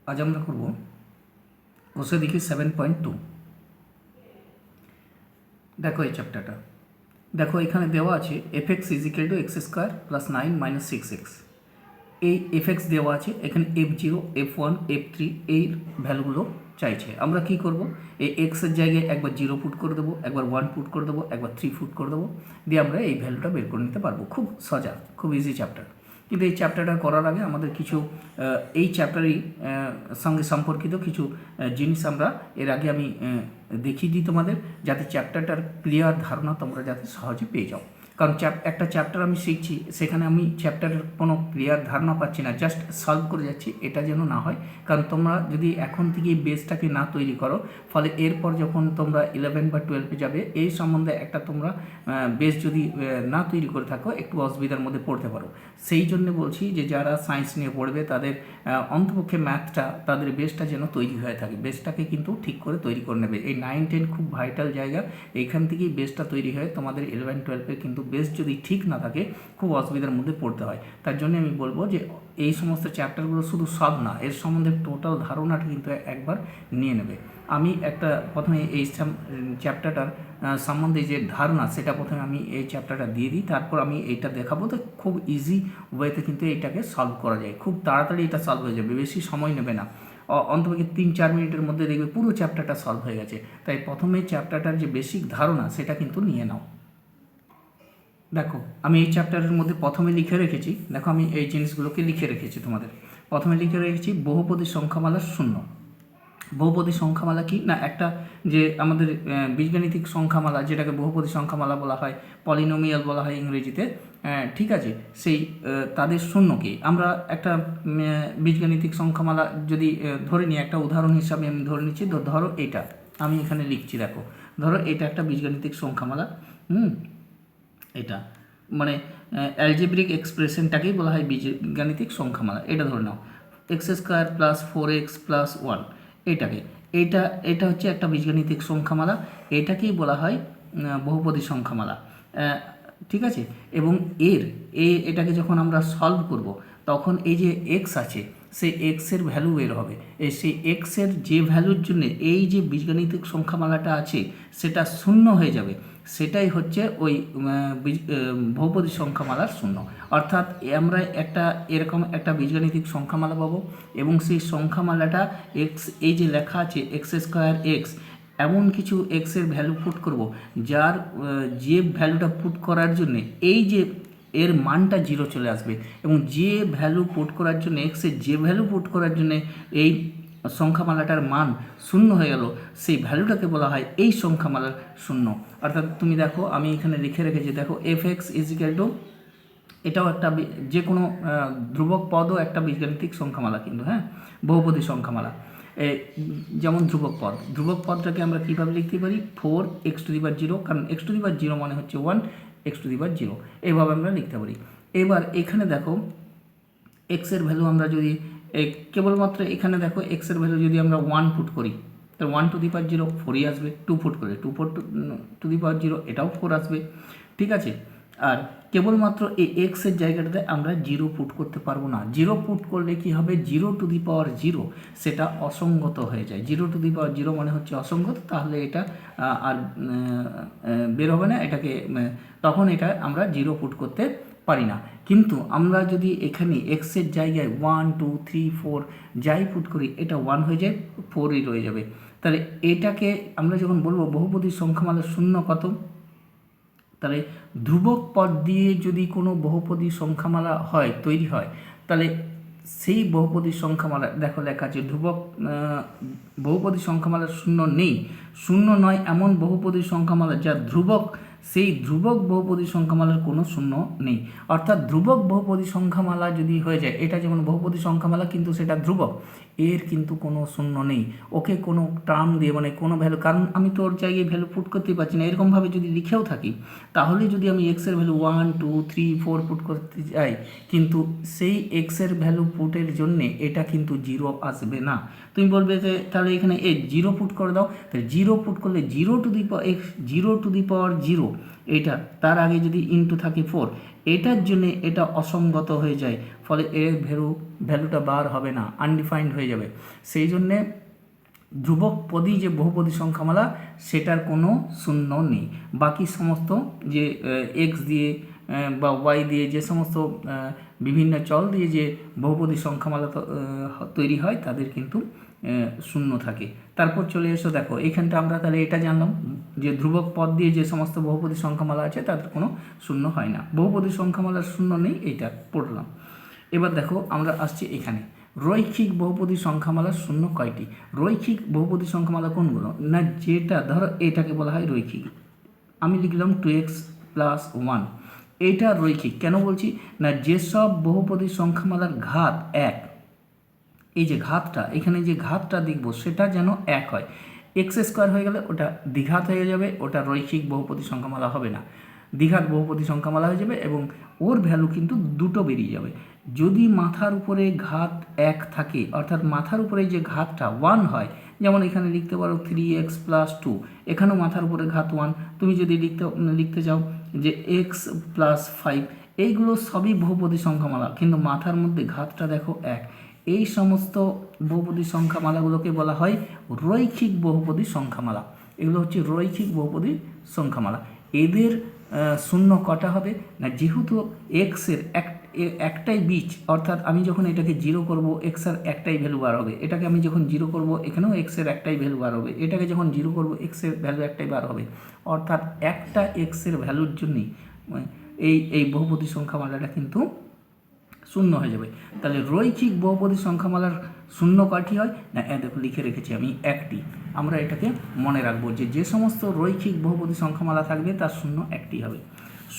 আজ আমরা করব কোষে দেখি 7.2। দেখো এই চ্যাপ্টারটা, দেখো এখানে দেওয়া আছে f(x) = x² + 9 - 6x। এই f(x) দেওয়া আছে, এখানে f0, f1, f3 এই ভ্যালুগুলো চাইছে। আমরা কি করব, এই এক্সের জায়গায় একবার 0 পুট করে দেবো, একবার 1 পুট করে দেবো, একবার 3 পুট করে দেবো, দিয়ে আমরা এই ভ্যালুটা বের করে নিতে পারবো। খুব সোজা, খুব ইজি চ্যাপ্টার। কিন্তু এই চ্যাপ্টারটা করার আগে আমাদের কিছু এই চ্যাপ্টারই সঙ্গে সম্পর্কিত কিছু জিনিস আমরা এর আগে আমি দেখিয়ে দিই তোমাদের, যাতে চ্যাপ্টারটার ক্লিয়ার ধারণা তোমরা যাতে সহজে পেয়ে যাও। কারণ একটা চ্যাপ্টার আমি শিখছি, সেখানে আমি চ্যাপ্টারের কোনো ক্লিয়ার ধারণা পাচ্ছি না, জাস্ট সলভ করে যাচ্ছি, এটা যেন না হয়। কারণ তোমরা যদি এখন থেকে বেসটাকে না তৈরি করো, ফলে এরপর যখন তোমরা 11 বা 12-এ যাবে, এই সম্বন্ধে একটা তোমরা বেস যদি না তৈরি করে থাকো, একটু অসুবিধার মধ্যে পড়তে পারো। সেই জন্য বলছি যে যারা সায়েন্স নিয়ে পড়বে তাদের অন্তপক্ষে ম্যাথটা, তাদের বেসটা যেন তৈরি হয়ে থাকে। বেসটাকে কিন্তু ঠিক করে তৈরি করে নেবে। এই 9-10 খুব ভাইটাল জায়গা, এইখান থেকেই বেসটা তৈরি হয়। তোমাদের 11-12-এ কিন্তু বেস যদি ঠিক না থাকে, খুব অসুবিধার মধ্যে পড়তে হয়। তার জন্য আমি বলবো যে এই সমস্ত চ্যাপ্টারগুলো শুধু সব না, এর সম্বন্ধে টোটাল ধারণাটা কিন্তু একবার নিয়ে নেবে। আমি একটা প্রথমে এই চ্যাপ্টারটার সম্বন্ধে যে ধারণা, সেটা প্রথমে আমি এই চ্যাপ্টারটা দিয়ে দিই, তারপর আমি এইটা দেখাবো। তো খুব ইজি ওয়েতে কিন্তু এইটাকে সলভ করা যায়, খুব তাড়াতাড়ি এটা সলভ হয়ে যাবে, বেশি সময় নেবে না। অন্তত 3-4 মিনিটের মধ্যে দেখবে পুরো চ্যাপ্টারটা সলভ হয়ে গেছে। তাই প্রথমে চ্যাপ্টারটার যে বেসিক ধারণা, সেটা কিন্তু নিয়ে নাও। দেখো আমি এই চ্যাপ্টারের মধ্যে প্রথমে লিখে রেখেছি, দেখো আমি এই জিনিসগুলোকে লিখে রেখেছি তোমাদের। প্রথমে লিখে রেখেছি বহুপদী সংখ্যামালার শূন্য। বহুপদী সংখ্যামালা কি না, একটা যে আমাদের বীজগাণিতিক সংখ্যামালা, যেটাকে বহুপদী সংখ্যামালা বলা হয়, পলিনোমিয়াল বলা হয় ইংরেজিতে, ঠিক আছে। সেই তাদের শূন্য কি, আমরা একটা বীজগাণিতিক সংখ্যামালা যদি ধরে নিই, একটা উদাহরণ হিসাবে আমি ধরে নিচ্ছি। ধরো এটা আমি এখানে লিখছি, দেখো ধরো এটা একটা বীজগাণিতিক সংখ্যামালা। এটা মানে অ্যালজেব্রিক এক্সপ্রেশনটাকেই বলা হয় বীজগাণিতিক সংখ্যামালা। এটা ধরে নাও x² + 4x + 1, এটা হচ্ছে একটা বীজগাণিতিক সংখ্যামালা। এটাকেই বলা হয় বহুপদী সংখ্যামালা, ঠিক আছে। এবং এটাকে যখন আমরা সলভ করব, তখন এই যে x আছে, সেই এক্সের ভ্যালু বের হবে। সেই এক্সের যে ভ্যালুর জন্য এই যে বীজগাণিতিক সংখ্যামালাটা আছে, সেটা শূন্য হয়ে যাবে। সেটাই হচ্ছে ওই বহুপদী সংখ্যামালার শূন্য। অর্থাৎ আমরা এরকম একটা বীজগাণিতিক সংখ্যামালা পাবো, এবং সেই সংখ্যামালাটা এক্স, এই যে লেখা আছে x², এমন কিছু এক্সের ভ্যালু পুট করব, যার যে ভ্যালুটা পুট করার জন্যে এই যে এর মানটা 0 চলে আসবে, এবং যে ভ্যালু পুট করার জন্য এক্সের যে ভ্যালু পুট করার জন্য এই সংখ্যামালাটার মান শূন্য হয়ে গেল, সেই ভ্যালুটাকে বলা হয় এই সংখ্যামালার শূন্য। অর্থাৎ তুমি দেখো আমি এখানে লিখে রেখেছি, দেখো f(x) = এটাও একটা যে কোনো ধ্রুবক পদও একটা বীজগাণিতিক সংখ্যামালা কিন্তু, হ্যাঁ, বহুপদী সংখ্যামালা। যেমন ধ্রুবক পদটাকে আমরা কীভাবে লিখতে পারি, 4x⁻0, কারণ x⁻0 মানে হচ্ছে 1, x⁻0 এইভাবে আমরা লিখতে পারি। এবার এখানে দেখো এক্সের ভ্যালু আমরা যদি কেবলমাত্র এখানে দেখো এক্সের ভ্যালু যদি আমরা 1 পুট করি, তাহলে 1⁻0 4ই আসবে। 2 পুট করে 2⁻0 এটাও 4 আসবে, ঠিক আছে। আর কেবলমাত্র এই এক্সের জায়গাটাতে আমরা 0 পুট করতে পারবো না। 0 পুট করলে কি হবে, 0⁻0 সেটা অসঙ্গত হয়ে যায়। 0⁻0 মানে হচ্ছে অসঙ্গত, তাহলে এটা আর বের হবে না, এটাকে তখন এটা আমরা 0 পুট করতে পারি না। কিন্তু আমরা যদি এখানে এক্সের জায়গায় 1, 2, 3, 4 যাই পুট করি, এটা 1 হয়ে যায়, 4ই রয়ে যাবে। তাহলে এটাকে আমরা যখন বলবো বহুপদী সংখ্যামালার শূন্য কত, তাহলে ধ্রুবক পদ দিয়ে যদি কোনো বহুপদী সংখ্যামালা তৈরি হয়, তাহলে সেই বহুপদী সংখ্যামালা, দেখো লেখা আছে বহুপদী সংখ্যামালার শূন্য নয় এমন বহুপদী সংখ্যামালা যা ধ্রুবক, সেই ধ্রুবক বহুপদী সংখ্যামালার কোনো শূন্য নেই। অর্থাৎ ধ্রুবক বহুপদী সংখ্যামালা যদি হয়ে যায়, এটা যেমন বহুপদী সংখ্যামালা কিন্তু সেটা ধ্রুবক, এর কিন্তু কোনো শূন্য নেই। ওকে কোনো টার্ম দিয়ে, মানে কোনো ভ্যালু, কারণ আমি তো ওর জায়গায় ভ্যালু পুট করতেই পারছি না, এরকমভাবে যদি লিখেও থাকি, তাহলে যদি আমি এক্সের ভ্যালু 1, 2, 3, 4 পুট করতে যাই, কিন্তু সেই এক্সের ভ্যালু পুটের জন্যে এটা কিন্তু 0 আসবে না। তুমি বলবে যে তাহলে এখানে 0 পুট করে দাও, তাহলে 0 পুট করলে 0⁻0 এটা তার আগে যদি ইনটু থাকে 4, এটার জন্য এটা অসঙ্গত হয়ে যায়, ফলে এর ভ্যালুটা বার হবে না, আনডিফাইন্ড হয়ে যাবে। সেই জন্যে ধ্রুবক পদী যে বহুপদী সংখ্যামালা সেটার কোনো শূন্য নেই। বাকি সমস্ত যে এক্স দিয়ে বা ওয়াই দিয়ে যে সমস্ত বিভিন্ন চল দিয়ে যে বহুপদী সংখ্যামালা তৈরি হয় তাদের কিন্তু শূন্য থাকে। তারপর চলে এসো, দেখো এখানটা আমরা তাহলে এটা জানলাম যে ধ্রুবক পদ দিয়ে যে সমস্ত বহুপদী সংখ্যামালা আছে তাদের কোনো শূন্য হয় না, বহুপদী সংখ্যামালার শূন্য নেই, এইটা পড়লাম। এবার দেখো আমরা আসছি এখানে, রৈখিক বহুপদী সংখ্যামালার শূন্য কয়টি? রৈখিক বহুপদী সংখ্যামালা কোনগুলো? না যেটা ধরো এটাকে বলা হয় রৈখিক, আমি লিখলাম 2x + 1, এটা রৈখিক। কেন বলছি? না যেসব বহুপদী সংখ্যামালার ঘাত 1, এই যে ঘাতটা এখানে যে ঘাতটা দেখব সেটা যেন 1 হয়। x² হয়ে গেলে ওটা দ্বিঘাত হয়ে যাবে, ওটা রৈখিক বহুপদী সংখ্যামালা হবে না, দ্বিঘাত বহুপদী সংখ্যামালা হয়ে যাবে এবং ওর ভ্যালু কিন্তু দুটো বেরিয়ে যাবে। যদি মাথার উপরে ঘাত 1 থাকে, অর্থাৎ মাথার উপরে যে ঘাতটা 1 হয়, যেমন এখানে লিখতে পারো 3x + 2, এখানেও মাথার উপরে ঘাত 1। তুমি যদি লিখতে চাও যে x + 5, এইগুলো সবই বহুপদী সংখ্যামালা, কিন্তু মাথার মধ্যে ঘাতটা দেখো 1। এই সমস্ত বহুপদী সংখ্যামালাগুলোকে বলা হয় রৈখিক বহুপদী সংখ্যামালা। এগুলো হচ্ছে রৈখিক বহুপদী সংখ্যামালা। এদের শূন্য কটা হবে? না যেহেতু এক্সের একটাই বীজ, অর্থাৎ আমি যখন এটাকে 0 করব এক্সের একটাই ভ্যালু বার হবে, এটাকে আমি যখন 0 করব এখানেও এক্সের একটাই ভ্যালু বার হবে, এটাকে যখন 0 করব এক্সের ভ্যালু একটাই বার হবে, অর্থাৎ একটা এক্সের ভ্যালুর জন্যই এই বহুপদী সংখ্যামালাটা কিন্তু শূন্য হয়ে যাবে। তাহলে রৈখিক বহুপদী সংখ্যামালার শূন্য কয়টি হয়? না দেখো লিখে রেখেছি আমি 1টি। আমরা এটাকে মনে রাখবো যে সমস্ত রৈখিক বহুপদী সংখ্যামালা থাকবে তার শূন্য 1টি হবে।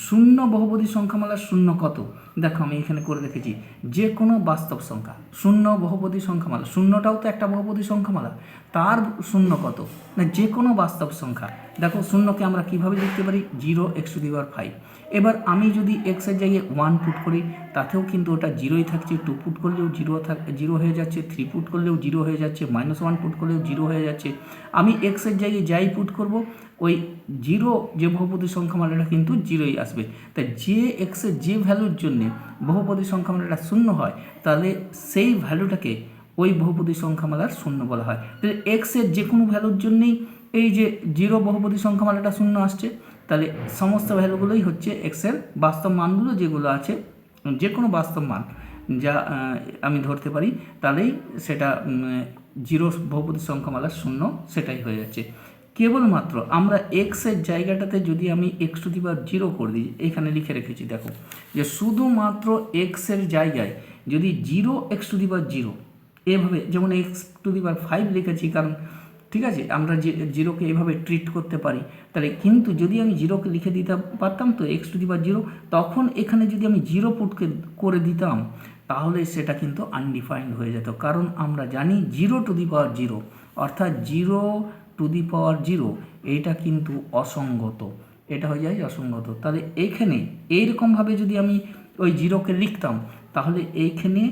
শূন্য বহুপদী সংখ্যামালার শূন্য কত? দেখো আমি এখানে করে রেখেছি যে কোনো বাস্তব সংখ্যা শূন্য বহুপদী সংখ্যামালা, শূন্যটাও তো একটা বহুপদী সংখ্যামালা, তার শূন্য কত? না যে কোনো বাস্তব সংখ্যা। দেখো শূন্যকে আমরা কিভাবে লিখতে পারি? 0x⁵। এবার আমি যদি এক্সের জায়গায় 1 পুট করি তাতেও কিন্তু ওটা 0ই থাকছে, 2 পুট করলেও 0 হয়ে যাচ্ছে, 3 পুট করলেও 0 হয়ে যাচ্ছে, -1 পুট করলেও 0 হয়ে যাচ্ছে। আমি এক্সের জায়গায় যাই পুট করব ওই 0 যে বহুপদী সংখ্যামালাটা কিন্তু 0ই আসবে। তাই যে এক্সের যে ভ্যালুর জন্যে বহুপদী সংখ্যামালাটা শূন্য হয় তাহলে সেই ভ্যালুটাকে ওই বহুপদী সংখ্যামালার শূন্য বলা হয়। তাহলে এক্সের যে কোনো ভ্যালুর জন্যেই এই যে 0 বহুপদী সংখ্যামালাটা শূন্য আসছে, তাহলে সমস্ত ভ্যালুগুলোই হচ্ছে এক্সের বাস্তব মানগুলো যেগুলো আছে, যে কোনো বাস্তব মান যা আমি ধরতে পারি, তাহলেই সেটা 0 বহুপদী সংখ্যামালার শূন্য সেটাই হয়ে যাচ্ছে। কেবলমাত্র আমরা এক্সের জায়গাটাতে যদি আমি x⁵ করে দিই, এখানে লিখে রেখেছি দেখো যে শুধুমাত্র এক্সের জায়গায় যদি 0x⁵ এভাবে, যেমন x⁵ লিখেছি কারণ ঠিক আছে আমরা যে 0কে এভাবে ট্রিট করতে পারি, তাহলে কিন্তু যদি আমি 0কে লিখে দিতে পারতাম তো x⁵, তখন এখানে যদি আমি 0 পুট করে দিতাম তাহলে সেটা কিন্তু আনডিফাইন্ড হয়ে যেত, কারণ আমরা জানি 0⁵, অর্থাৎ 0⁵ এইটা কিন্তু অসঙ্গত, এটা হয়ে যায় অসঙ্গত। তাহলে এইখানে এইরকমভাবে যদি আমি ওই 0কে লিখতাম তাহলে এইখানে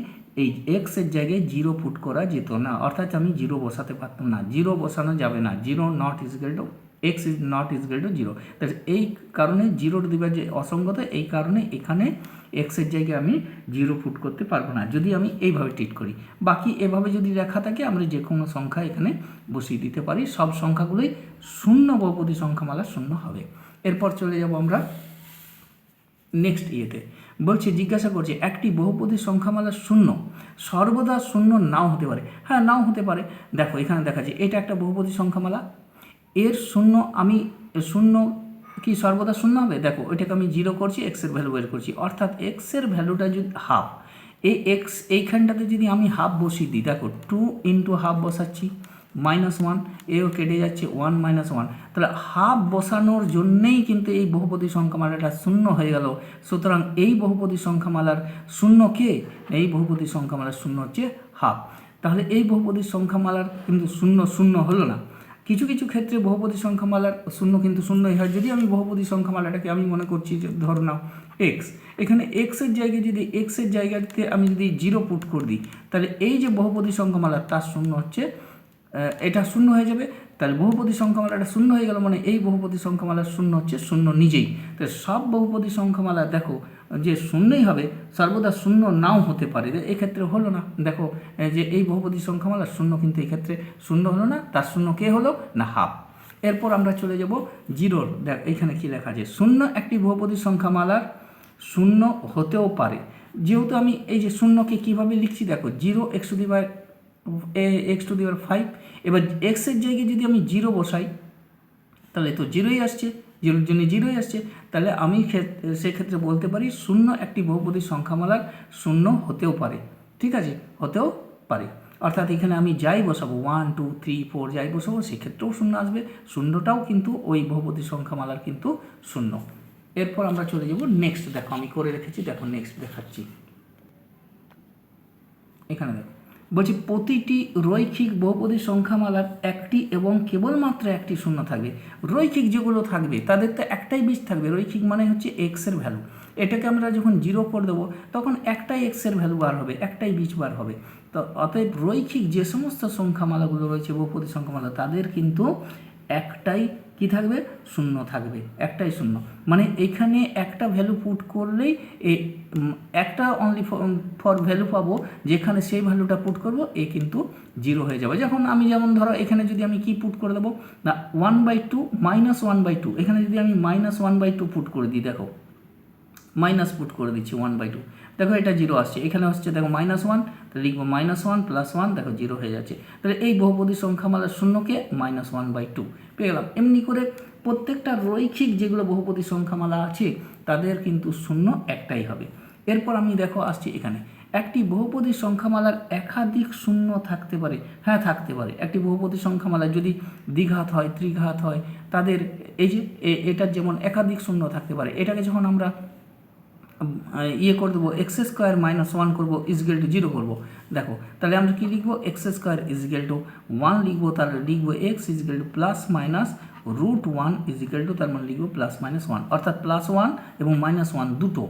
এই এক্সের জায়গায় 0 পুট করা যেত না, অর্থাৎ আমি 0 বসাতে পারতাম না, 0 বসানো যাবে না, x is not equal to 0। তাহলে এই কারণে 0⁵ যে অসঙ্গত, এই কারণে এখানে এক্সের জায়গায় আমি 0 পুট করতে পারবো না যদি আমি এইভাবে ট্রিট করি। বাকি এভাবে যদি লেখা থাকে আমরা যে কোনো সংখ্যা এখানে বসিয়ে দিতে পারি, সব সংখ্যাগুলোই শূন্য বহুপদী সংখ্যামালা শূন্য হবে। এরপর চলে যাব আমরা নেক্সট ইয়েতে, বলছে জিজ্ঞাসা করছে একটি বহুপদী সংখ্যামালার শূন্য সর্বদা শূন্য নাও হতে পারে। হ্যাঁ, নাও হতে পারে। দেখো এখানে দেখা যায় এটা একটা বহুপদী সংখ্যামালা, এর শূন্য আমি শূন্য কি সর্বদা শূন্য হবে? দেখো ওইটাকে আমি 0 করছি, এক্সের ভ্যালু বের করছি, অর্থাৎ এক্সের ভ্যালুটা যদি হাফ, এই এক্স এইখানটাতে যদি আমি হাফ বসিয়ে দিই, দেখো 2 × হাফ বসাচ্ছি, -1 এও কেটে যাচ্ছে, 1 - 1, তাহলে হাফ বসানোর জন্যেই কিন্তু এই বহুপদী সংখ্যামালাটা শূন্য হয়ে গেল। সুতরাং এই বহুপদী সংখ্যামালার শূন্য কে? এই বহুপদী সংখ্যামালার শূন্য হচ্ছে হাফ। তাহলে এই বহুপদী সংখ্যামালার কিন্তু শূন্য শূন্য হলো না। কিছু কিছু ক্ষেত্রে বহুপদী সংখ্যামালার শূন্য কিন্তু শূন্যই হয়। যদি আমি বহুপদী সংখ্যামালাটাকে আমি মনে করছি যে ধরো নাও এক্স, এখানে এক্সের জায়গায় যদি এক্সের জায়গাতে আমি যদি 0 পুট করে দিই তাহলে এই যে বহুপদী সংখ্যামালা তার শূন্য হচ্ছে, এটা শূন্য হয়ে যাবে। তাহলে বহুপদী সংখ্যামালাটা শূন্য হয়ে গেল, মানে এই বহুপদী সংখ্যামালার শূন্য হচ্ছে শূন্য নিজেই। তো সব বহুপদী সংখ্যামালা দেখো যে শূন্যই হবে, সর্বদা শূন্য নাও হতে পারে, এক্ষেত্রে হলো না। দেখো যে এই বহুপদী সংখ্যামালার শূন্য কিন্তু এক্ষেত্রে শূন্য হলো না, তার শূন্য কে হলো না হাফ। এরপর আমরা চলে যাব জিরোর। দেখ এখানে কি লেখা আছে, শূন্য একটি বহুপদী সংখ্যামালার শূন্য হতেও পারে। যেহেতু আমি এই যে শূন্যকে কীভাবে লিখছি দেখো, 0 x⁵, এবার এক্সের জায়গায় যদি আমি 0 বসাই তাহলে তো 0ই আসছে, 0-র জন্য 0ই আসছে। তাহলে আমি সেক্ষেত্রে বলতে পারি শূন্য একটি বহুপদী সংখ্যামালার শূন্য হতেও পারে। ঠিক আছে, হতেও পারে, অর্থাৎ এখানে আমি যাই বসাবো 1 2 3 4 যাই বসাবো সেক্ষেত্রেও শূন্য আসবে, শূন্যটাও কিন্তু ওই বহুপদী সংখ্যামালার কিন্তু শূন্য। এরপর আমরা চলে যাব নেক্সট। দেখো আমি করে রেখেছি, দেখো নেক্সট দেখাচ্ছি। এখানে দেখো বলছি প্রতিটি রৈখিক বহুপদী সংখ্যামালার একটি এবং কেবলমাত্র একটি শূন্য থাকবে। রৈখিক যেগুলো থাকবে তাদের তো একটাই বীজ থাকবে, রৈখিক মানে হচ্ছে এক্সের ভ্যালু। এটাকে আমরা যখন 0 করে দেবো তখন একটাই এক্সের ভ্যালু বার হবে, একটাই বীজ বার হবে। তো অতএব রৈখিক যে সমস্ত সংখ্যামালাগুলো রয়েছে বহুপদী সংখ্যামালা তাদের কিন্তু একটাই কি থাকবে, শূন্য থাকবে, একটাই শূন্য। মানে এখানে একটা ভ্যালু পুট করলেই একটা অনলি ফর ভ্যালু পাবো, যেখানে সেই ভ্যালুটা পুট করব এ কিন্তু 0 হয়ে যাবে। যেমন ধরো এখানে যদি আমি কি পুট করে দেবো না 1/2 -1/2, এখানে যদি আমি -1/2 পুট করে দিই, দেখো মাইনাস পুট করে দিচ্ছি 1/2, দেখো এটা 0 আসছে, এখানে হচ্ছে দেখো -1, তাহলে লিখবো -1 + 1, দেখো 0 হয়ে যাচ্ছে। তাহলে এই বহুপদী সংখ্যামালার শূন্যকে -1/2 পেয়ে গেলাম। এমনি করে প্রত্যেকটা রৈখিক যেগুলো বহুপদী সংখ্যামালা আছে তাদের কিন্তু শূন্য একটাই হবে। এরপর আমি দেখো আসছি এখানে, একটি বহুপদী সংখ্যামালার একাধিক শূন্য থাকতে পারে। হ্যাঁ থাকতে পারে, একটি বহুপদী সংখ্যামালা যদি দ্বিঘাত হয় ত্রিঘাত হয় তাদের এই যে এটার যেমন একাধিক শূন্য থাকতে পারে। এটাকে যখন আমরা করে দেবো x² - 1 করবো = 0 করবো, দেখো তাহলে আমরা কি লিখবো x² = 1 লিখবো, তাহলে লিখবো x ± √1 তার মানে লিখবো +-1, অর্থাৎ +1 এবং -1 দুটো।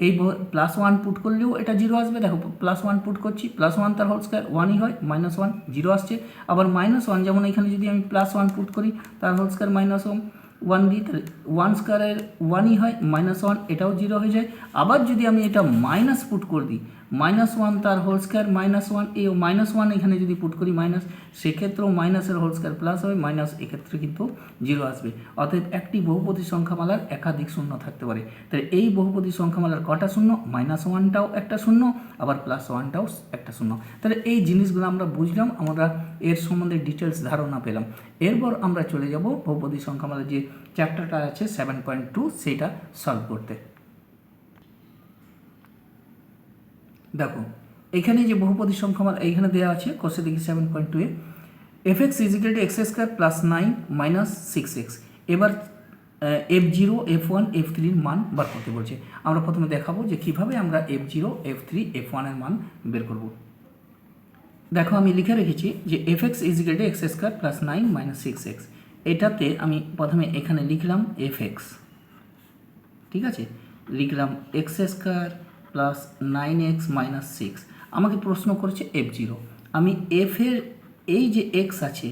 এই +1 পুট করলেও এটা 0 আসবে, দেখো +1 পুট করছি, +1 তার হোল স্কয়ার 1ই হয়, -1 0 আসছে। আবার -1 যেমন এখানে যদি আমি +1 পুট করি তার হোল স্কয়ার -1 দিই, তাহলে 1 স্কয়ারের 1ই হয়, -1 এটাও 0 হয়ে যায়। আবার যদি আমি এটা মাইনাস পুট করে দিই, -1 তার হোল স্কয়ার -1, এই -1 এখানে যদি পুট করি মাইনাস, সেক্ষেত্রেও মাইনাসের হোল স্কয়ার প্লাস হবে, মাইনাস এক্ষেত্রে কিন্তু 0 আসবে। অতএব একটি বহুপদী সংখ্যামালার একাধিক শূন্য থাকতে পারে। তাহলে এই বহুপদী সংখ্যামালার কটা শূন্য, -1টাও একটা শূন্য, আবার +1টাও একটা শূন্য। তাহলে এই জিনিসগুলো আমরা বুঝলাম, আমরা এর সম্বন্ধে ডিটেলস ধারণা পেলাম। এরপর আমরা চলে যাব বহুপদী সংখ্যামালার যে চ্যাপ্টারটা আছে 7.2 সেটা সলভ করতে। দেখো এখানে যে বহুপদী সংখ্যামালা এইখানে দেওয়া আছে, কোষে দেখি 7.2 fx = x² + 9 - 6x। এবার f0 f1 f3 এর মান বার করতে বলছে। আমরা প্রথমে দেখাবো যে কিভাবে আমরা f0 f3 f1 এর মান বের করব। দেখো আমি লিখে রেখেছি যে fx = x² + 9 - 6x। এটাতে আমি প্রথমে এখানে লিখলাম fx, ঠিক আছে, লিখলাম x² + 9x - 6। আমাকে প্রশ্ন করেছে f0, আমি f এর এই যে x আছে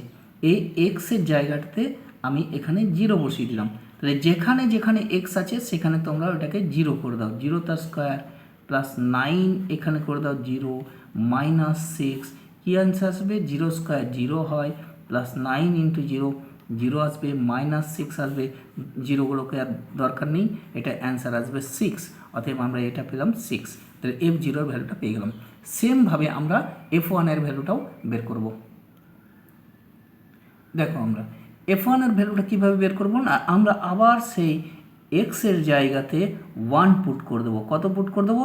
এই x এর জায়গাটাতে আমি এখানে 0 বসিয়ে দিলাম। তাহলে যেখানে যেখানে x আছে সেখানে তোমরা ওটাকে 0 করে দাও, 0 তার স্কয়ার + 9 এখানে করে দাও 0 -6, কি অ্যান্সার আসবে, 0 স্কয়ার 0 হয়, +9 × 0 0 আসবে, -6 আসবে, 0গুলোকে আর দরকার নেই, এটা অ্যান্সার আসবে 6। অতএব আমরা এটা পেলাম 6। তাহলে f0 এর ভ্যালুটা পেয়ে গেলাম। সেমভাবে আমরা f1 এর ভ্যালুটাও বের করব। দেখো আমরা f1 এর ভ্যালুটা কীভাবে বের করব না, আমরা আবার সেই x এর জায়গাতে 1 পুট করে দেবো। কত পুট করে দেবো,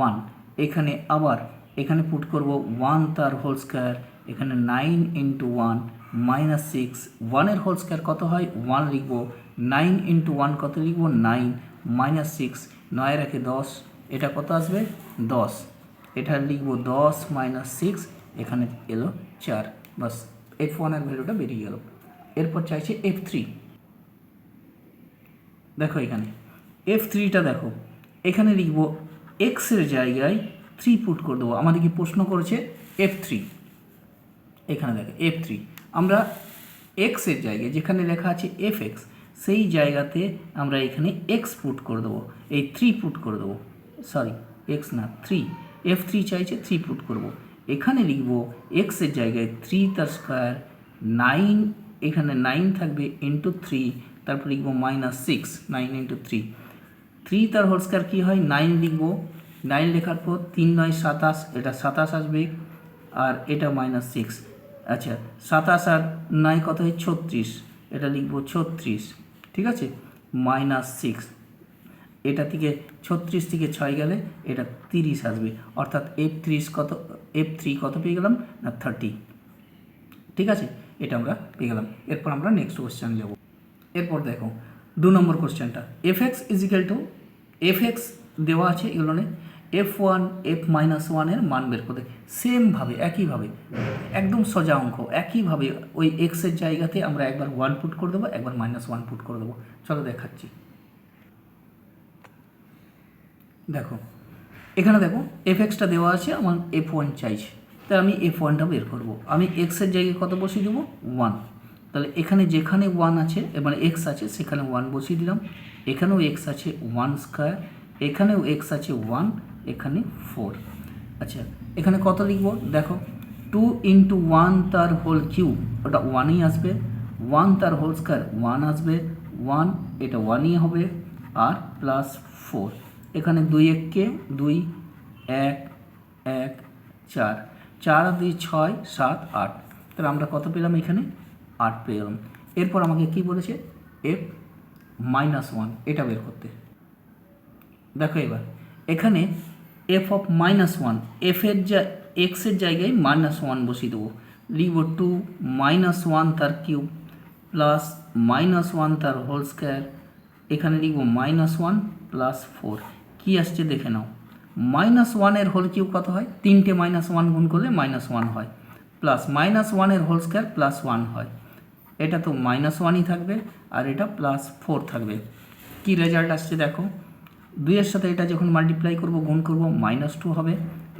1। এখানে আবার এখানে পুট করব 1 তার হোল স্কয়ার, এখানে 9 × 1 -6, 1 এর হোল স্কয়ার কত হয়, 1 লিখব, 9 × 1 কত লিখব, 9 -6, 9 এর 10, এটা কত আসবে 10, এটা লিখব 10 - 6, এখানে এলো 4, বাস f1 এর ভ্যালুটা বেরিয়ে গেল। এরপর চাইছে f3। দেখো এখানে f3টা দেখো, এখানে লিখব x এর জায়গায় 3 পুট করে দেবো। আমাদেরকে প্রশ্ন করেছে f3, এখানে দেখো f3, আমরা এক্সের জায়গায় যেখানে লেখা আছে এফ এক্স সেই জায়গাতে আমরা এখানে এক্স পুট করে দেবো, এই 3 পুট করে দেবো, সরি এক্স না 3, F3 চাইছে 3 পুট করব। এখানে লিখব এক্সের জায়গায় 3 তার স্কোয়ার 9, এখানে 9 থাকবে ইন্টু 3, তারপর লিখব -6, 9 ইন্টু 3, 3 তার হোল স্কোয়ার কী হয় 9 লিখব, 9 লেখার পর 3 9 27, এটা 27 আসবে, আর এটা -6, আচ্ছা 27 আর 9 কত হয় 36, এটা লিখব 36, ঠিক আছে, -6, এটা থেকে 36 থেকে 6 গেলে এটা 30 আসবে, অর্থাৎ F3 কত পেয়ে গেলাম না 30, ঠিক আছে, এটা আমরা পেয়ে গেলাম। এরপর আমরা নেক্সট কোশ্চেন যাব। এরপর দেখো 2 নম্বর কোশ্চেনটা, Fx ইজিক্যাল টু Fx দেওয়া আছে এগুলো F1 F-1 এর মান বের করতে, সেমভাবে একইভাবে একদম সোজা অঙ্ক, একইভাবে ওই এক্সের জায়গাতে আমরা একবার 1 পুট করে দেবো, একবার -1 পুট করে দেবো। চলো দেখাচ্ছি। দেখো এখানে দেখো Fx-টা দেওয়া আছে, আমার F1 চাইছে, তাই আমি F1টা বের করব। আমি এক্সের জায়গায় কত বসিয়ে দেবো 1, তাহলে এখানে যেখানে 1 আছে মানে এক্স আছে সেখানে 1 বসিয়ে দিলাম, এখানেও এক্স আছে 1 স্কোয়ার, এখানেও এক্স আছে 1, এখানে 4, আচ্ছা এখানে কত লিখব দেখো 2 ইন্টু 1 তার হোল কিউব, ওটা 1ই আসবে, 1 তার হোল স্কোয়ার 1 আসবে, 1 এটা 1ই হবে, আর +4, এখানে 2 1 2, 1 1 4, 4 আর 2 6 7 8, তাহলে আমরা কত পেলাম এখানে 8 পেয়ে গেলাম। এরপর আমাকে কি বলেছে F-1 এটা বের করতে। দেখো এবার এখানে F-1 এফের এক্সের জায়গায় -1 বসিয়ে দেবো, লিখব 2 -1 তার কিউব প্লাস -1 তার হোল স্কোয়ার, এখানে লিখব -1 +4, কী আসছে দেখে নাও, -1 এর হোল কিউব কত হয়, 3টে -1 গুণ করলে -1 হয়, প্লাস -1 এর হোল স্কোয়ার +1 হয়, এটা তো -1ই থাকবে আর এটা +4 থাকবে। কি রেজাল্ট আসছে দেখো, 2 এর সাথে এটা যখন মাল্টিপ্লাই করব গুণ করব -2 হবে,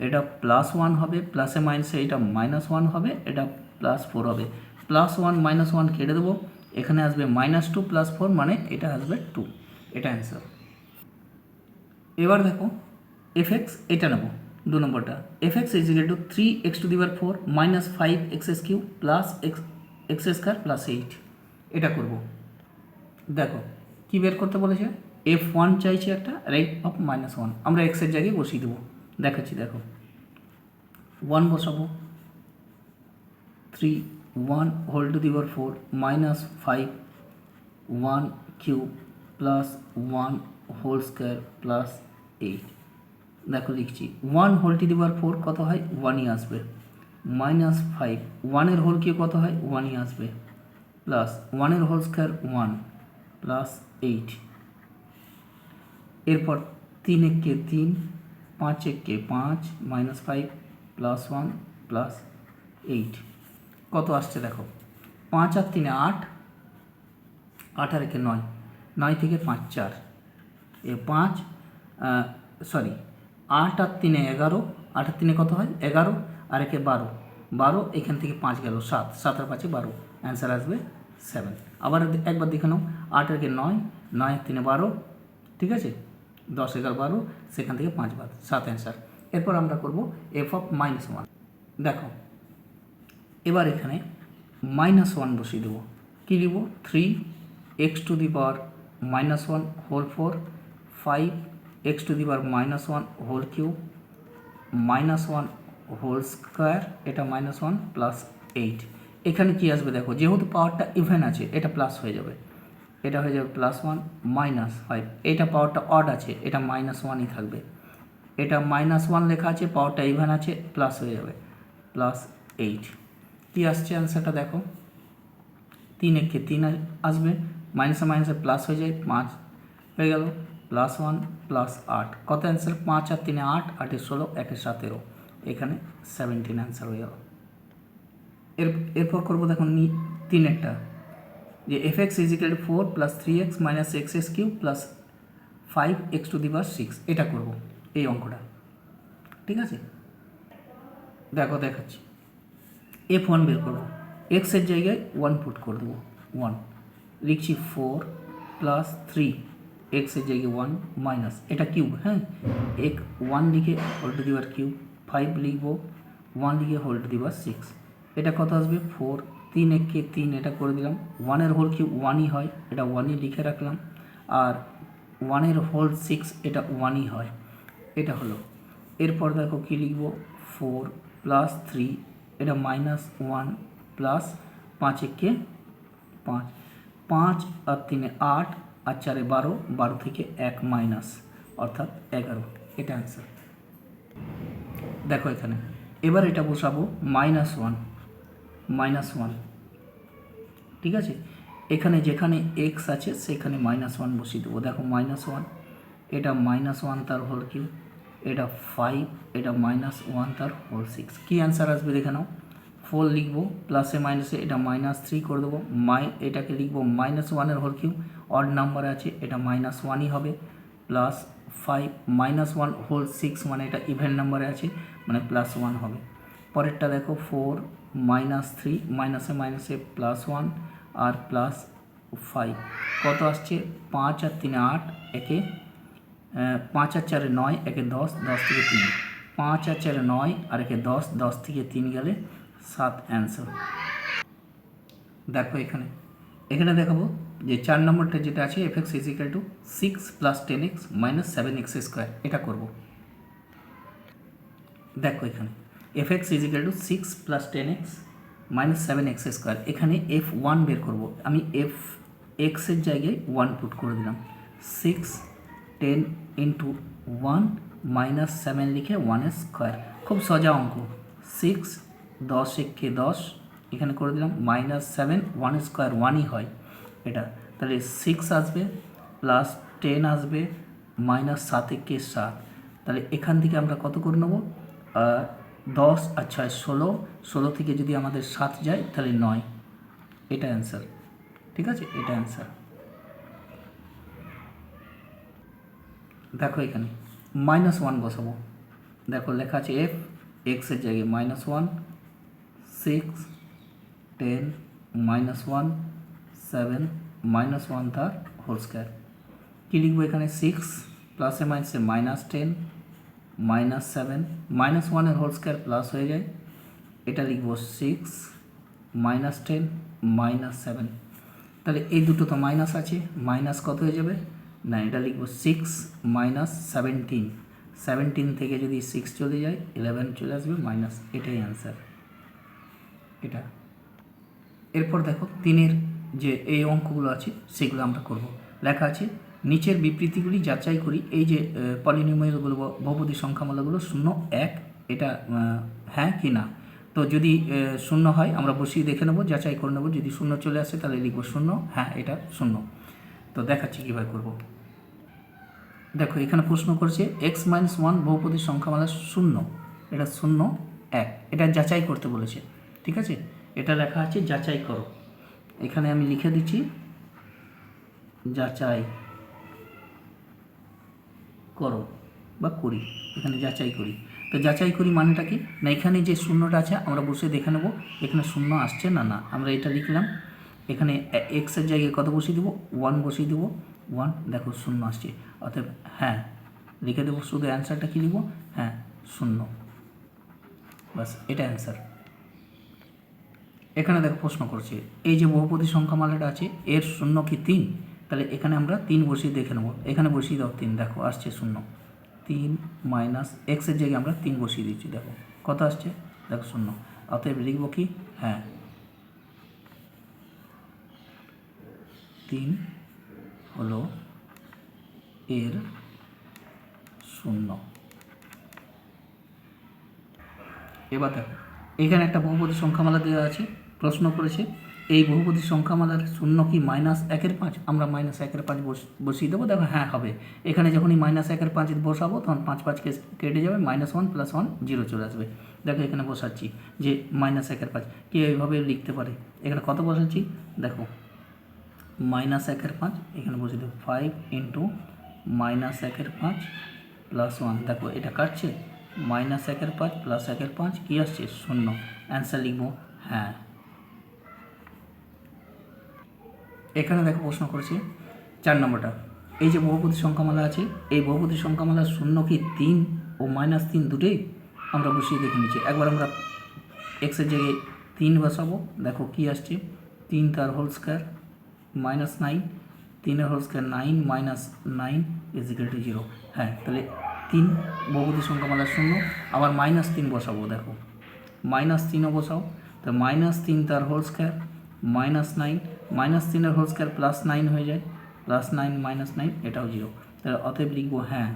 এটা +1 হবে, প্লাসে মাইনাসে এটা -1 হবে, এটা +4 হবে, +1 -1 কেটে দেবো, এখানে আসবে -2 + 4 মানে এটা আসবে 2, এটা অ্যান্সার। এবার দেখো Fx এটা নেব 2 নম্বরটা, Fx = 3x⁴ - 5x³ + x² + 8, এটা করব। দেখো কি বের করতে বলেছে, F1 চাইছে একটা, আর F-1 আমরা এক্সের জায়গায় বসিয়ে দেবো, দেখাচ্ছি দেখো 1 বসাবো, 3 1 whole to the power 4 -5 1 cube plus 1 whole square plus 8, দেখো লিখছি 1 হোল টু দি পাওয়ার 4 কত হয় 1ই আসবে, -5 1 এর হোল কিউব কত হয় 1ই আসবে, প্লাস 1 এর হোল স্কোয়ার 1 প্লাস 8, এরপর 3 একে 3 5 একে 5 -5 +1 প্লাস 8, কত আসছে দেখো 5 আর 3 8, 8 আর 1 9, 9 থেকে 5 4, 5 সরি 8 আর 3 11, 8 আর 3 কত হয় 11, আর 1 12, 12 এখান থেকে 5 গেল 7, 7 আর 5 12, অ্যান্সার আসবে 7। আবার একবার দেখে নাও 8 আর 1 9, 9 আর 3 12, ঠিক আছে, 10 11 12, সেখান থেকে 5 বাদ 7 অ্যান্সার। এরপর আমরা করব F-1, দেখো এবার এখানে -1 বসিয়ে দেবো, কী লিখব 3x⁴ -1 whole 4 5x⁻1 whole cube -1 whole square, এটা -1 প্লাস 8, এখানে কি আসবে দেখো, যেহেতু পাওয়ারটা ইভেন আছে এটা প্লাস হয়ে যাবে, এটা হয়ে যাবে +1 -5, এটা পাওয়ারটা অড আছে এটা -1ই থাকবে, এটা -1 লেখা আছে পাওয়ারটা ইভেন আছে প্লাস হয়ে যাবে +8, কী আসছে অ্যান্সারটা দেখো 3 একে 3 আসবে, মাইনাসে মাইনাসে প্লাস হয়ে যায় 5 হয়ে গেল, +1 প্লাস 8, কত অ্যান্সার 5 আর 3 8, 8 16, 1 17, এখানে 17 অ্যান্সার হয়ে গেল। এরপর করবো দেখুন 3-এরটা, যে Fx = 4 + 3x - x³ + 5x⁶, এটা করব এই অঙ্কটা, ঠিক আছে। দেখো দেখাচ্ছি F1 বের করব, এক্সের জায়গায় 1 পুট করে দেবো, 1 লিখছি 4 প্লাস 3 এক্সের জায়গায় 1 মাইনাস, এটা কিউব, হ্যাঁ 1 লিখে whole to the power cube, 5 লিখবো 1 লিখে হোল টু দি পাওয়ার 6, এটা কত আসবে 4, 3 একে 3, এটা করে দিলাম, 1 হোল কিউব 1ই হয়, এটা 1ই লিখে রাখলাম, আর 1 হোল 6 এটা 1ই হয়, এটা হলো। এরপর দেখো কী লিখবো 4 প্লাস 3 এটা মাইনাস 1 প্লাস 5 একে 5, 5 আর 3 8 আর 4 12, 12 থেকে 1 মাইনাস অর্থাৎ 11, এটা অ্যান্সার। দেখো এখানে এবার এটা বসাবো -1, ঠিক আছে, এখানে যেখানে এক্স আছে সেখানে -1 বসিয়ে দেবো। দেখো -1, এটা -1 তার হোল কিউব, এটা 5, এটা -1 তার হোল 6, কী অ্যান্সার আসবে দেখে নাও। 4 লিখবো প্লাসে মাইনাসে, এটা -3 করে দেবো, এটাকে লিখবো -1 হোল কিউব, অড নাম্বার আছে এটা -1ই হবে, প্লাস 5 -1 হোল 6 মানে এটা ইভেন নাম্বারে আছে মানে +1 হবে। পরেরটা দেখো 4 -3 মাইনাসে মাইনাসে +1 আর প্লাস 5 কত আসছে 5 আর 3 8, একে 5 আর 4 9, একে 10, 10 থেকে 3, 5 আর 4 9 আর একে 10, 10 থেকে 3 গেলে 7 অ্যান্সার। দেখো এখানে দেখাবো যে 4 নম্বরটা যেটা আছে fx = 6 + 10x - 7x স্কোয়ার, এটা করব। দেখো এখানে fx = 6 + 10x - 7x স্কোয়ার, এখানে f1 বের করব, আমি x এর জায়গায় 1 পুট করে দিলাম, 6 10 × 1 - 7 লিখে 1 স্কোয়ার, খুব সোজা অঙ্ক, 6 10 একে 10, এখানে করে দিলাম -7 1 স্কোয়ার 1ই হয় এটা, তাহলে 6 আসবে প্লাস 10 আসবে -7 একে 7, তাহলে এখান থেকে আমরা কত করে নেব 10 আর 6 16, 16 থেকে যদি আমাদের 7 যায় তাহলে 9, এটা অ্যান্সার, ঠিক আছে, এটা অ্যান্সার। দেখো এখানে -1 বসাবো, দেখো লেখা আছে x এর জায়গায় -1, 6 10 -1 7 -1 তার হোল স্কোয়ার, কী লিখবো এখানে 6 প্লাসে মাইনাসে -10 -7 -1 হোল স্কোয়ার প্লাস হয়ে যায়, এটা লিখবো 6 -10 -7, তাহলে এই দুটো তো মাইনাস আছে, মাইনাস কত হয়ে যাবে না, এটা লিখবো 6 -17, 17 থেকে যদি 6 চলে যায় 11 চলে আসবে মাইনাস, এটাই অ্যান্সার, এটা। এরপর দেখো 3-এর যে এই অঙ্কগুলো আছে সেগুলো আমরা করব। লেখা আছে নিচের বিবৃতিগুলি যাচাই করি, এই যে পলিনোমিয়ালগুলো বহুপদী সংখ্যামালাগুলো 0 1 এটা হ্যাঁ কি না, তো যদি 0 হয় আমরা বসিয়ে দেখে নেব, যাচাই করে নেব, যদি 0 চলে আসে তাহলে লিখব 0, হ্যাঁ এটা 0, তো দেখাচ্ছি কীভাবে করব। দেখো এখানে প্রশ্ন করেছে x - 1 বহুপদী সংখ্যামালা 0, এটা 0 1, এটা যাচাই করতে বলেছে, ঠিক আছে, এটা লেখা আছে যাচাই করো, এখানে আমি লিখে দিচ্ছি যাচাই করো বা করি, এখানে যাচাই করি, তো যাচাই করি মানেটা কি না, এখানে যে 0টা আছে আমরা বসে দেখে নেব এখানে 0 আসছে না, আমরা এটা লিখলাম, এখানে x এর জায়গায় কত বসিয়ে দেবো 1 বসিয়ে দেবো, 1 দেখো 0 আসছে, অতএব হ্যাঁ লিখে দেবো, শুধু অ্যান্সারটা কী লিখবো হ্যাঁ 0, বাস এটা অ্যান্সার। এখানে দেখো প্রশ্ন করছে এই যে বহুপদী সংখ্যামালাটা আছে এর 0 কি 3, তাহলে এখানে আমরা 3 বসিয়ে দেখে নেব, এখানে বসিয়ে দাও 3, দেখো আসছে 0, 3 মাইনাস x এর জায়গায় আমরা 3 বসিয়ে দিচ্ছি, দেখো কত আসছে দেখো 0, অতএব লিখব কি হ্যাঁ 3 হলো এর 0। এবার দেখো এখানে একটা বহুপদী সংখ্যামালা দেওয়া আছে, প্রশ্ন করেছে এই বহুপদী সংখ্যামালার 0 কি -1/5, আমরা -1/5 বসিয়ে দেবো, দেখো হ্যাঁ হবে, এখানে যখনই -1/5 বসাবো তখন 5 5 কেটে যাবে, -1 + 1 0 চলে আসবে, দেখো এখানে বসাচ্ছি যে -1/5, কে এইভাবে লিখতে পারে, এখানে কত বসাচ্ছি দেখো -1/5, এখানে বসিয়ে দেবো 5 × -1/5 + 1, দেখো এটা কাটছে -1/5 + 1/5 কী আসছে 0, অ্যান্সার লিখবো হ্যাঁ এখানে দেখো প্রশ্ন করেছে 4 নম্বরটা, এই যে বহুপদী সংখ্যামালা আছে, এই বহুপদী সংখ্যামালার শূন্য কি 3 ও -3 দুটোই? আমরা বসিয়ে দেখে নিচ্ছি। একবার আমরা এক্সের জায়গায় 3 বসাবো, দেখো কি আসছে, 3 তার হোল স্কোয়ার -9, 3 হোল স্কোয়ার 9 -9 = 0। হ্যাঁ, তাহলে 3 বহুপদী সংখ্যামালার শূন্য। আবার -3 বসাবো, দেখো -3ও বসাও, তো -3 তার হোল স্কোয়ার -9, -3 হোল স্কোয়ার +9 হয়ে যায়, +9 -9 এটাও 0। তাহলে অতএব লিখবো হ্যাঁ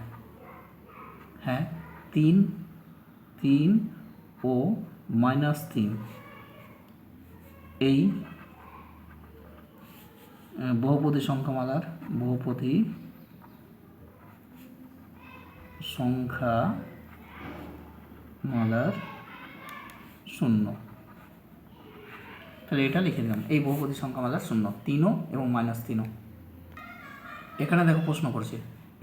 3 ও -3 এই বহুপদী সংখ্যামালার শূন্য। তাহলে এটা লিখে দিলাম, এই বহুপদী সংখ্যামালার শূন্য 3 এবং -3। এখানে দেখো প্রশ্ন করছে,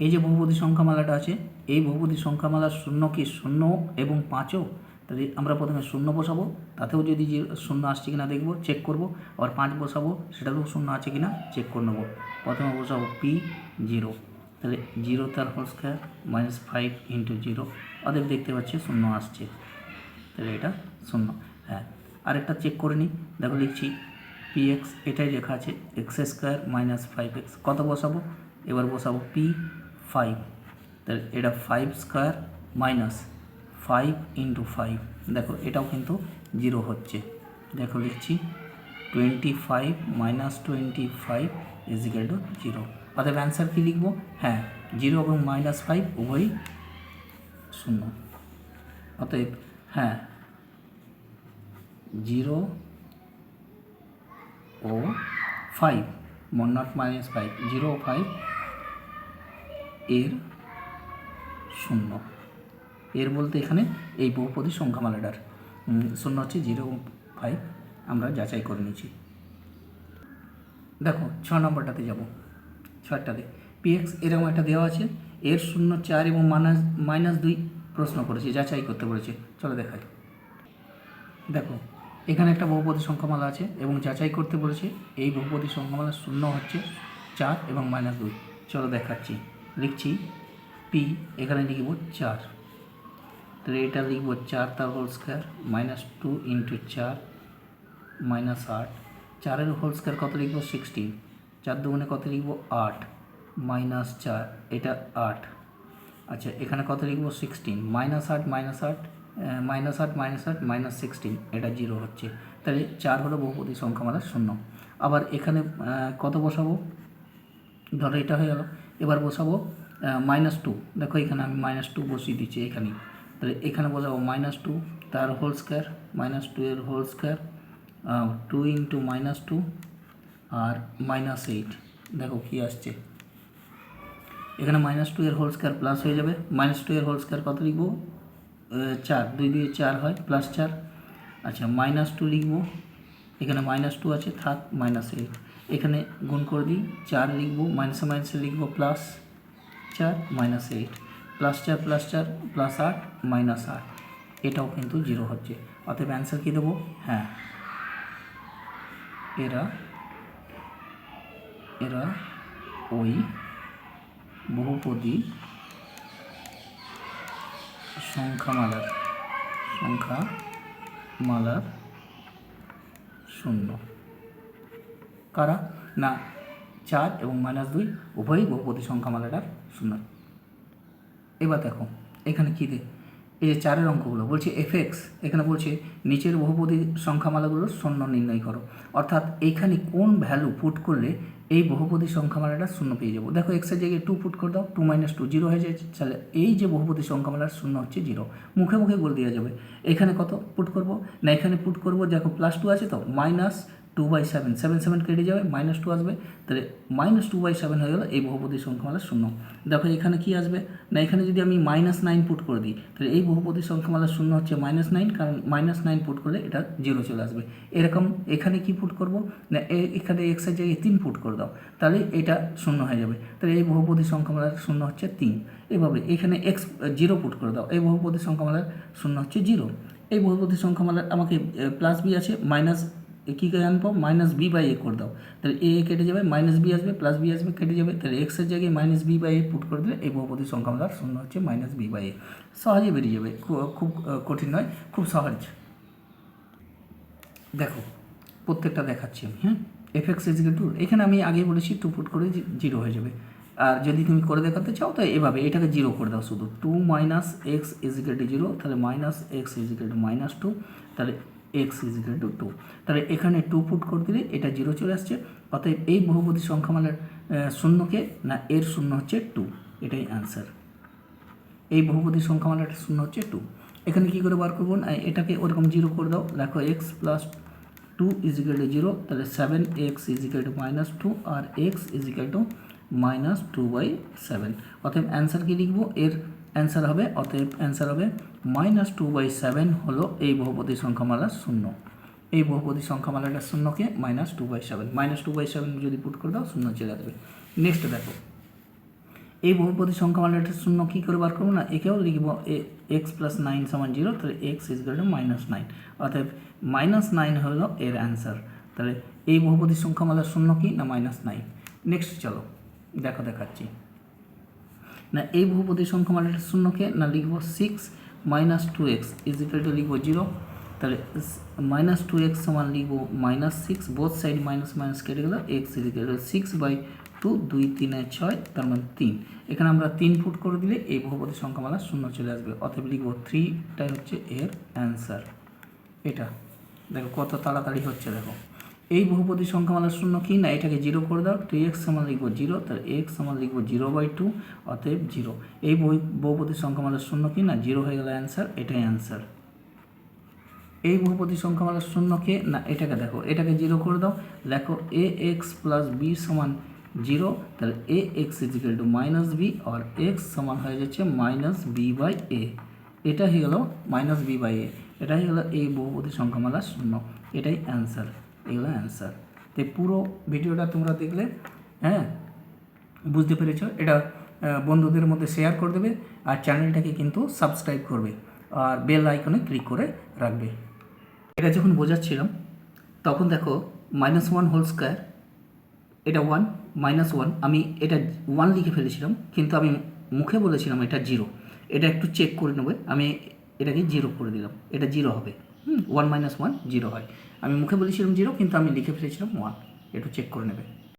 এই যে বহুপদী সংখ্যামালাটা আছে, এই বহুপদী সংখ্যামালার শূন্য কি 0 এবং 5ও? তাহলে আমরা প্রথমে 0 বসাবো, তাতেও যদি যে 0 আসছে কিনা দেখবো, চেক করব। আবার 5 বসাবো, সেটাতেও 0 আছে কিনা চেক করে নেবো। প্রথমে বসাবো p 0, তাহলে 0 তার হোল স্কোয়ার -5 × 0, অতএব দেখতে পাচ্ছি 0 আসছে, তাহলে এটা 0। হ্যাঁ, আরেকটা চেক করে নিই, দেখো লিখছি px, এটাই লেখা আছে x² - 5x, কত বসাবো? এবার বসাবো p5, তাহলে এটা 5² - 5 × 5, দেখো এটাও কিন্তু 0 হচ্ছে। দেখো লিখছি 25 - 25 = 0। অতএব অ্যান্সার কী লিখবো? হ্যাঁ, 0 এবং -5 উভয়ই 0। অতএব হ্যাঁ 0 ও 5, not -5, 0 ও 5 এর 0। এর বলতে এখানে এই বহুপদী সংখ্যামালাটার 0 হচ্ছে 0 এবং 5, আমরা যাচাই করে নিয়েছি। দেখো 6 নম্বরটাতে যাব, 6টাতে px এরকম একটা দেওয়া আছে, এর 0 4 এবং -2 প্রশ্ন করেছে, যাচাই করতে বলেছে। চলো দেখাই। দেখো এখানে একটা বহুপদী সংখ্যামালা আছে এবং যাচাই করতে বলেছে এই বহুপদী সংখ্যামালার শূন্য হচ্ছে 4 এবং -2। চলো দেখাচ্ছি, লিখছি p, এখানে লিখব 4, তাহলে এটা লিখব 4 তার হোল স্কোয়ার -2 × 4 -8, 4-এর হোল স্কোয়ার কত লিখব? 16, 4 দুগুণে কত লিখব? 8 -4, এটা 8। আচ্ছা, এখানে কত লিখব? 16, -8 -16, এটা 0 হচ্ছে। তাহলে 4 হলো বহুপদী সংখ্যামালার শূন্য। আবার এখানে কত বসাবো? ধরো এটা হয়ে গেল, এবার বসাবো -2, দেখো এখানে আমি -2 বসিয়ে দিচ্ছি এখানেই। তাহলে এখানে বসাবো -2 তার হোল স্কোয়ার, -2 হোল স্কোয়ার 2 × -2 আর -8, দেখো কি আসছে, এখানে -2 হোল স্কোয়ার প্লাস হয়ে যাবে, -2 হোল স্কোয়ার কত লিখব? 4, 2 দিয়ে 4 হয়, +4। আচ্ছা, -2 লিখব, এখানে -2 আছে, থাক -8, এখানে গুণ করে দিই, 4 লিখব, মাইনাসে মাইনাসে লিখব +4 -8, +4 +4 +8 -8, এটাও কিন্তু 0 হচ্ছে। অতএব অ্যান্সার কী দেবো? হ্যাঁ, এরা ওই বহুপদী সংখ্যামালার শূন্য। কারা? না, 4 এবং -2 উভয়ই বহুপদী সংখ্যামালাটার শূন্য। এবার দেখো এখানে কী দে, এই যে 4-এর অঙ্কগুলো বলছে fx, এখানে বলছে নিচের বহুপদী সংখ্যামালাগুলোর শূন্য নির্ণয় করো। অর্থাৎ এইখানে কোন ভ্যালু পুট করলে এই বহুপদী সংখ্যামালাটা শূন্য পেয়ে যাবো। দেখো এক্সের জায়গায় 2 পুট করে দাও, 2 - 2 0 হয়ে যায়। তাহলে এই যে বহুপদী সংখ্যামালার শূন্য হচ্ছে 0, মুখে মুখে বলে দেওয়া যাবে। এখানে কত পুট করব? না এখানে পুট করব, দেখো +2 আছে তো, -2/7, 7 কেটে যাবে, -2 আসবে, তাহলে -2/7 হয়ে গেল এই বহুপদী সংখ্যামালার শূন্য। দেখো এখানে কি আসবে? না এখানে যদি আমি -9 পুট করে দিই, তাহলে এই বহুপদী সংখ্যামালার শূন্য হচ্ছে -9, কারণ -9 পুট করলে এটা 0 চলে আসবে। এরকম এখানে কি পুট করব? না এখানে এক্সের জায়গায় 3 পুট করে দাও, তাহলে এটা শূন্য হয়ে যাবে। তাহলে এই বহুপদী সংখ্যামালার শূন্য হচ্ছে 3। এভাবে এখানে x0 পুট করে দাও, এই বহুপদী সংখ্যামালার শূন্য হচ্ছে 0। এই বহুপদী সংখ্যামালার আমাকে +b আছে, কী করে আনবো, মাইনাস বি বাই এ করে দাও, তাহলে এ কেটে যাবে, মাইনাস বি আসবে, প্লাস বি আসবে, কেটে যাবে, তাহলে এক্সের জায়গায় minus B by A put করে দিলে এই বহুপদী সংখ্যামালার শূন্য হচ্ছে মাইনাস বি বাই এ। সহজে বেরিয়ে যাবে, খুব কঠিন নয়, খুব সহজ। দেখো প্রত্যেকটা দেখাচ্ছি আমি, হ্যাঁ। এফ এক্স ইজিক্যাল টু, এখানে আমি আগে বলেছি টু পুট করে জিরো হয়ে যাবে। আর যদি তুমি করে দেখাতে চাও তো এভাবে এটাকে জিরো করে দাও, শুধু two minus x is equal to zero, তাহলে minus x is equal to minus two, তাহলে x is equal to two, two এখানে টু পুট করে দিলে এটা জিরো চলে আসছে। অতএব এই বহুপদী সংখ্যামালার শূন্যকে না এর শূন্য হচ্ছে টু, এটাই অ্যান্সার। এই বহুপদী সংখ্যামালাটার শূন্য হচ্ছে টু। এখানে কী করে বার করবো না, এটাকে ওরকম জিরো করে দাও, দেখো x plus two is equal to zero, তাহলে seven x is equal to minus two, আর x is equal to minus two by seven. অতএব অ্যান্সার কী লিখবো, এর অ্যান্সার হবে, অতএব অ্যান্সার হবে মাইনাস টু বাই সেভেন হলো এই বহুপদী সংখ্যামালার শূন্য। এই বহুপদী সংখ্যামালাটার শূন্যকে minus two by seven, minus two by seven যদি পুট করে দাও শূন্য চলে আসবে। নেক্সট দেখো এই বহুপদী সংখ্যামালাটার শূন্য কী করে বার করবো না, একেও লিখবো এক্স প্লাস নাইন সমান জিরো, তাহলে x is equal to minus nine, অর্থাৎ মাইনাস নাইন হলো এর অ্যান্সার। তাহলে এই বহুপদী সংখ্যামালার শূন্য কি না মাইনাস নাইন। নেক্সট চলো দেখো দেখাচ্ছি না, এই বহুপদী সংখ্যামালাটার শূন্যকে না লিখবো six minus two x is equal to লিখবো জিরো, তাহলে মাইনাস টু এক্স সমান লিখবো minus six, both side minus minus কেটে গেল, x is equal to six by two, দুই তিনে ছয়, তার মানে তিন। এখানে আমরা তিন ফুট করে দিলে এই বহুপদী সংখ্যামালা শূন্য চলে আসবে, অতএব লিখবো থ্রিটাই হচ্ছে এর অ্যান্সার। এটা দেখো কত তাড়াতাড়ি হচ্ছে। দেখো এই বহুপদী সংখ্যামালার শূন্য কি না, এটাকে জিরো করে দাও, টু এক্স সমান লিখবো জিরো, তাহলে এক্স সমান লিখবো জিরো বাই টু, অতএব জিরো। এই বহুপদী সংখ্যামালার শূন্য কি না জিরো হয়ে গেল অ্যান্সার, এটাই অ্যান্সার। এই বহুপদী সংখ্যামালার শূন্যকে না এটাকে দেখো, এটাকে জিরো করে দাও, দেখো এ এক্স প্লাস বি সমান জিরো, তাহলে a x is equal to minus b, আর এক্স সমান হয়ে যাচ্ছে মাইনাস বি বাই এ, এটা হয়ে গেল মাইনাস বি বাই এ, এটাই হলো এই বহুপদী সংখ্যামালার শূন্য, এটাই অ্যান্সার, এগুলো অ্যান্সার। তো পুরো ভিডিওটা তোমরা দেখলে, হ্যাঁ বুঝতে পেরেছো। এটা বন্ধুদের মধ্যে শেয়ার করে দেবে, আর চ্যানেলটাকে কিন্তু সাবস্ক্রাইব করবে, আর বেল আইকনে ক্লিক করে রাখবে। এটা যখন বোঝাচ্ছিলাম তখন দেখো মাইনাস ওয়ান হোল স্কোয়ার, এটা ওয়ান মাইনাস ওয়ান, আমি এটা ওয়ান লিখে ফেলেছিলাম কিন্তু আমি মুখে বলেছিলাম এটা জিরো, এটা একটু চেক করে নেবে, আমি এটাকে জিরো করে দিলাম, এটা জিরো হবে, ওয়ান মাইনাস ওয়ান জিরো হয়। আমি মুখে বলেছিলাম জিরো কিন্তু আমি লিখে ফেলেছিলাম ওয়ান, একটু চেক করে নেবে।